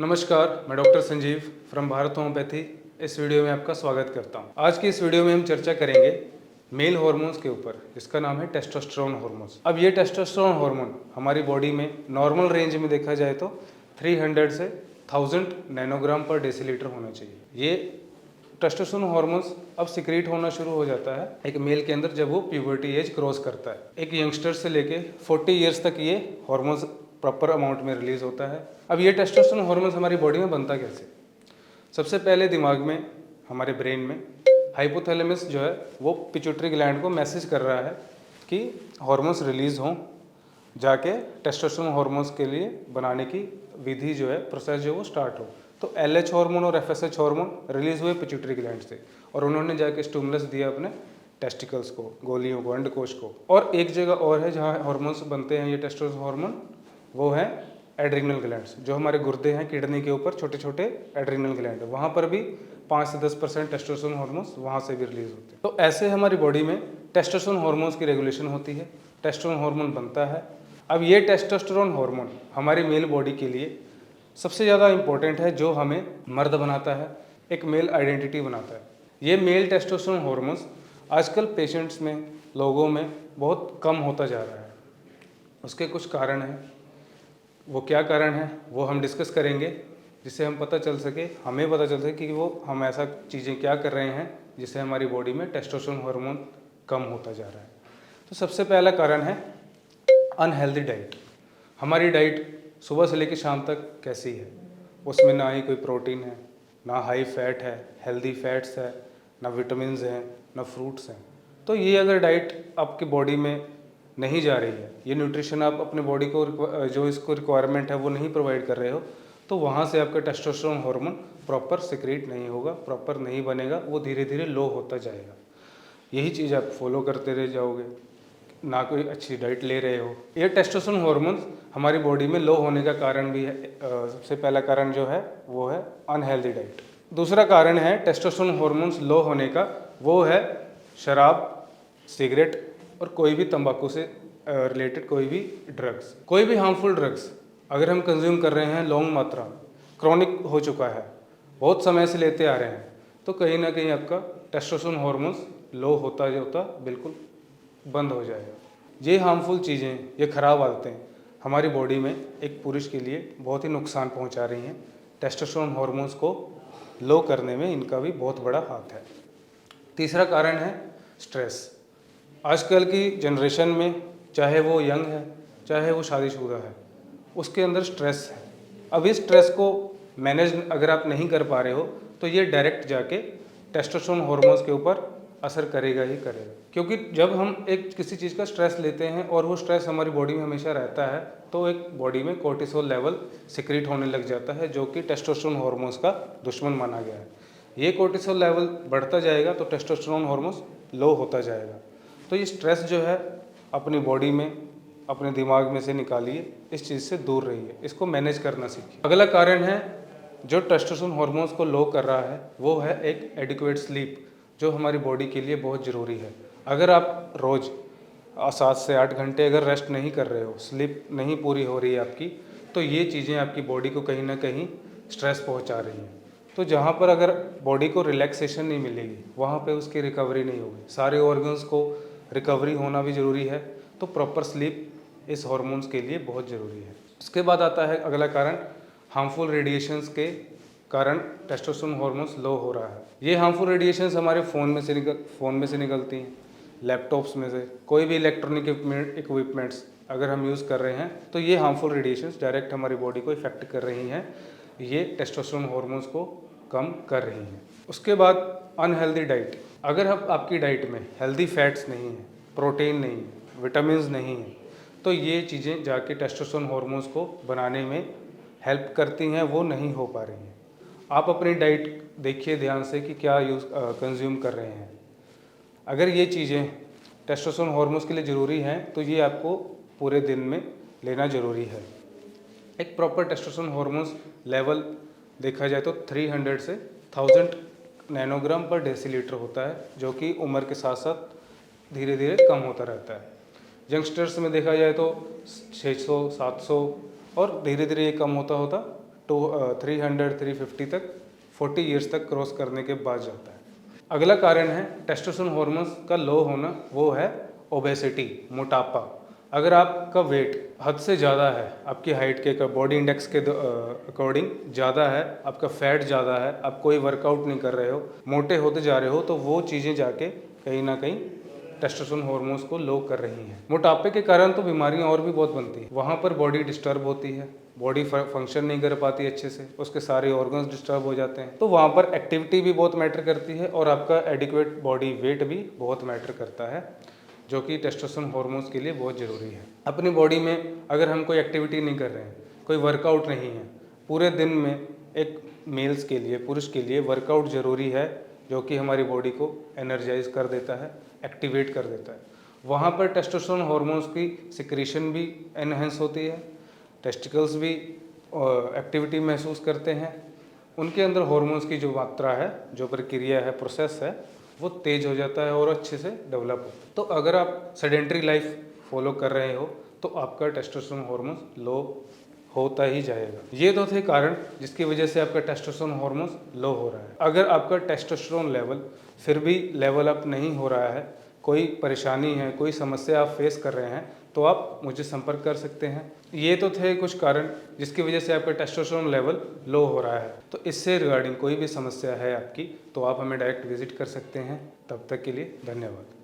नमस्कार, मैं doctor Sanjeev from Bharat homeopathy. इस वीडियो में आपका स्वागत करता हूं। आज की इस वीडियो में हम चर्चा करेंगे मेल हार्मोन्स के ऊपर, जिसका नाम है टेस्टोस्टेरोन हार्मोन्स। अब ये टेस्टोस्टेरोन हार्मोन हमारी बॉडी में नॉर्मल रेंज में देखा जाए तो 300 से 1000 नैनोग्राम पर डेसीलीटर होना चाहिए। ये टेस्टोस्टेरोन हार्मोन्स अब सिक्रीट होना शुरू हो जाता है एक मेल के अंदर जब वो प्यूबर्टी एज क्रॉस करता है। एक यंगस्टर से लेके 40 ईयर्स तक ये हार्मोन्स प्रॉपर अमाउंट में रिलीज होता है। अब ये टेस्टोस्टेरोन हार्मोन्स हमारी बॉडी में बनता कैसे? सबसे पहले दिमाग में, हमारे ब्रेन में हाइपोथैलेमस जो है वो पिट्यूटरी ग्लैंड को मैसेज कर रहा है कि हार्मोन्स रिलीज हों, जाके टेस्टोस्टेरोन हार्मोन्स के लिए बनाने की विधि जो है, प्रोसेस जो वो स्टार्ट हो। तो LH हार्मोन और FSH हार्मोन रिलीज हुए पिट्यूटरी ग्लैंड से और उन्होंने जाके स्टिमुलस दिया अपने टेस्टिकल्स को, गोलियों को, अंडकोश को। और एक जगह और है जहाँ हार्मोन्स बनते हैं ये टेस्टोस्टेरोन हार्मोन, वो है एड्रिनल ग्लैंड्स। जो हमारे गुर्दे हैं, किडनी के ऊपर छोटे छोटे एड्रिनल ग्लैंड है, वहाँ पर भी 5 से 10% टेस्टोस्टेरोन हार्मोन्स वहाँ से भी रिलीज होते हैं। तो ऐसे हमारी बॉडी में टेस्टोस्टेरोन हार्मोन्स की रेगुलेशन होती है, टेस्टोस्टेरोन हार्मोन बनता है। अब ये टेस्टोस्टेरोन हार्मोन हमारी मेल बॉडी के लिए सबसे ज़्यादा इंपॉर्टेंट है, जो हमें मर्द बनाता है, एक मेल आइडेंटिटी बनाता है। ये मेल टेस्टोस्टेरोन हार्मोन्स आजकल पेशेंट्स में, लोगों में बहुत कम होता जा रहा है। उसके कुछ कारण हैं, वो क्या कारण है वो हम डिस्कस करेंगे, जिससे हम पता चल सके, हमें पता चल सके कि वो हम ऐसा चीज़ें क्या कर रहे हैं जिससे हमारी बॉडी में टेस्टोस्टेरोन हार्मोन कम होता जा रहा है। तो सबसे पहला कारण है अनहेल्दी डाइट। हमारी डाइट सुबह से लेकर शाम तक कैसी है? उसमें ना ही कोई प्रोटीन है, ना हाई फैट है, हेल्दी फैट्स है, ना विटामिन हैं, ना फ्रूट्स हैं। तो ये अगर डाइट आपकी बॉडी में नहीं जा रही है, ये न्यूट्रिशन आप अपने बॉडी को जो इसको रिक्वायरमेंट है वो नहीं प्रोवाइड कर रहे हो, तो वहाँ से आपका टेस्टोस्टेरोन हार्मोन प्रॉपर सिक्रीट नहीं होगा, प्रॉपर नहीं बनेगा, वो धीरे धीरे लो होता जाएगा। यही चीज़ आप फॉलो करते रह जाओगे, ना कोई अच्छी डाइट ले रहे हो। ये टेस्टोस्टेरोन हार्मोन्स हमारी बॉडी में लो होने का कारण भी है। सबसे पहला कारण जो है वो है अनहेल्दी डाइट। दूसरा कारण है टेस्टोस्टेरोन हार्मोन्स लो होने का, वो है शराब, सिगरेट और कोई भी तंबाकू से रिलेटेड कोई भी ड्रग्स। कोई भी हार्मफुल ड्रग्स अगर हम कंज्यूम कर रहे हैं लॉन्ग मात्रा, क्रॉनिक हो चुका है, बहुत समय से लेते आ रहे हैं, तो कहीं ना कहीं आपका टेस्टोस्टेरोन हार्मोन्स लो होता बिल्कुल बंद हो जाएगा। ये हार्मफुल चीज़ें, ये खराब आदतें हमारी बॉडी में एक पुरुष के लिए बहुत ही नुकसान पहुंचा रही हैं। टेस्टोस्टेरोन हार्मोन्स को लो करने में इनका भी बहुत बड़ा हाथ है। तीसरा कारण है स्ट्रेस। आजकल की जनरेशन में, चाहे वो यंग है, चाहे वो शादीशुदा है, उसके अंदर स्ट्रेस है। अब इस स्ट्रेस को मैनेज अगर आप नहीं कर पा रहे हो, तो ये डायरेक्ट जाके टेस्टोस्टेरोन हार्मोन्स के ऊपर असर करेगा ही करेगा। क्योंकि जब हम एक किसी चीज़ का स्ट्रेस लेते हैं और वो स्ट्रेस हमारी बॉडी में हमेशा रहता है, तो एक बॉडी में कोर्टिसोल लेवल सिक्रीट होने लग जाता है, जो कि टेस्टोस्टेरोन हार्मोन्स का दुश्मन माना गया है। ये कोर्टिसोल लेवल बढ़ता जाएगा तो टेस्टोस्टेरोन हार्मोन्स लो होता जाएगा। तो ये स्ट्रेस जो है अपनी बॉडी में, अपने दिमाग में से निकालिए, इस चीज़ से दूर रहिए, इसको मैनेज करना सीखिए। अगला कारण है जो टेस्टोस्टेरोन हार्मोन्स को लो कर रहा है, वो है एक एडिक्वेट स्लीप, जो हमारी बॉडी के लिए बहुत ज़रूरी है। अगर आप रोज़ 7 से 8 घंटे अगर रेस्ट नहीं कर रहे हो, स्लीप नहीं पूरी हो रही है आपकी, तो ये चीज़ें आपकी बॉडी को कहीं ना कहीं स्ट्रेस पहुंचा रही हैं। तो जहाँ पर अगर बॉडी को रिलैक्सेशन नहीं मिलेगी, वहाँ पे उसकी रिकवरी नहीं होगी। सारे ऑर्गन्स को रिकवरी होना भी ज़रूरी है, तो प्रॉपर स्लीप इस हार्मोन्स के लिए बहुत ज़रूरी है। उसके बाद आता है अगला कारण, हार्मफुल रेडिएशंस के कारण टेस्टोस्टेरोन हार्मोन्स लो हो रहा है। ये हार्मफुल रेडिएशंस हमारे फ़ोन में से निकलती हैं, लैपटॉप्स में से, कोई भी इलेक्ट्रॉनिक इक्विपमेंट्स अगर हम यूज़ कर रहे हैं, तो ये हार्मफुल रेडिएशंस डायरेक्ट हमारी बॉडी को इफेक्ट कर रही हैं, ये टेस्टोस्टेरोन हार्मोन्स को कम कर रही हैं। उसके बाद अनहेल्दी डाइट। अगर आपकी डाइट में हेल्दी फैट्स नहीं है, प्रोटीन नहीं है, विटामिन्स नहीं है, तो ये चीज़ें जाके टेस्टोस्टेरोन हार्मोन्स को बनाने में हेल्प करती हैं, वो नहीं हो पा रही हैं। आप अपनी डाइट देखिए ध्यान से कि क्या कंज्यूम कर रहे हैं। अगर ये चीज़ें टेस्टोस्टेरोन हार्मोन्स के लिए ज़रूरी हैं, तो ये आपको पूरे दिन में लेना ज़रूरी है। एक प्रॉपर टेस्टोस्टेरोन हार्मोन्स लेवल देखा जाए तो 300 से 1000 नैनोग्राम पर डेसीलीटर होता है, जो कि उम्र के साथ साथ धीरे धीरे कम होता रहता है। यंगस्टर्स में देखा जाए तो 600, 700 और धीरे धीरे ये कम होता 300-350 तक 40 ईयर्स तक क्रॉस करने के बाद जाता है। अगला कारण है टेस्टोस्टेरोन हार्मोन्स का लो होना, वो है ओबेसिटी, मोटापा। अगर आपका वेट हद से ज़्यादा है, आपकी हाइट के बॉडी इंडेक्स के अकॉर्डिंग ज़्यादा है, आपका फैट ज़्यादा है, आप कोई वर्कआउट नहीं कर रहे हो, मोटे होते जा रहे हो, तो वो चीज़ें जाके कहीं ना कहीं टेस्टोस्टेरोन हार्मोन्स को लो कर रही हैं। मोटापे के कारण तो बीमारियां और भी बहुत बनती हैं। वहाँ पर बॉडी डिस्टर्ब होती है, बॉडी फंक्शन नहीं कर पाती अच्छे से, उसके सारे ऑर्गन्स डिस्टर्ब हो जाते हैं। तो वहाँ पर एक्टिविटी भी बहुत मैटर करती है और आपका एडिक्वेट बॉडी वेट भी बहुत मैटर करता है, जो कि टेस्टोस्टेरोन हार्मोन्स के लिए बहुत ज़रूरी है। अपनी बॉडी में अगर हम कोई एक्टिविटी नहीं कर रहे हैं, कोई वर्कआउट नहीं है, पूरे दिन में एक मेल्स के लिए, पुरुष के लिए वर्कआउट ज़रूरी है, जो कि हमारी बॉडी को एनर्जाइज कर देता है, एक्टिवेट कर देता है। वहाँ पर टेस्टोस्टेरोन हार्मोन्स की सिक्रीशन भी एनहेंस होती है, टेस्टिकल्स भी एक्टिविटी महसूस करते हैं, उनके अंदर हार्मोन्स की जो मात्रा है, जो प्रक्रिया है, प्रोसेस है, वो तेज़ हो जाता है और अच्छे से डेवलप होता है। तो अगर आप सेडेंट्री लाइफ फॉलो कर रहे हो तो आपका टेस्टोस्टेरोन हार्मोन्स लो होता ही जाएगा। ये तो थे कारण जिसकी वजह से आपका टेस्टोस्टेरोन हार्मोन्स लो हो रहा है। अगर आपका टेस्टोस्टेरोन लेवल फिर भी लेवल अप नहीं हो रहा है, कोई परेशानी है, कोई समस्या आप फेस कर रहे हैं, तो आप मुझे संपर्क कर सकते हैं। ये तो थे कुछ कारण जिसकी वजह से आपका टेस्टोस्टेरोन लेवल लो हो रहा है। तो इससे रिगार्डिंग कोई भी समस्या है आपकी, तो आप हमें डायरेक्ट विजिट कर सकते हैं। तब तक के लिए धन्यवाद।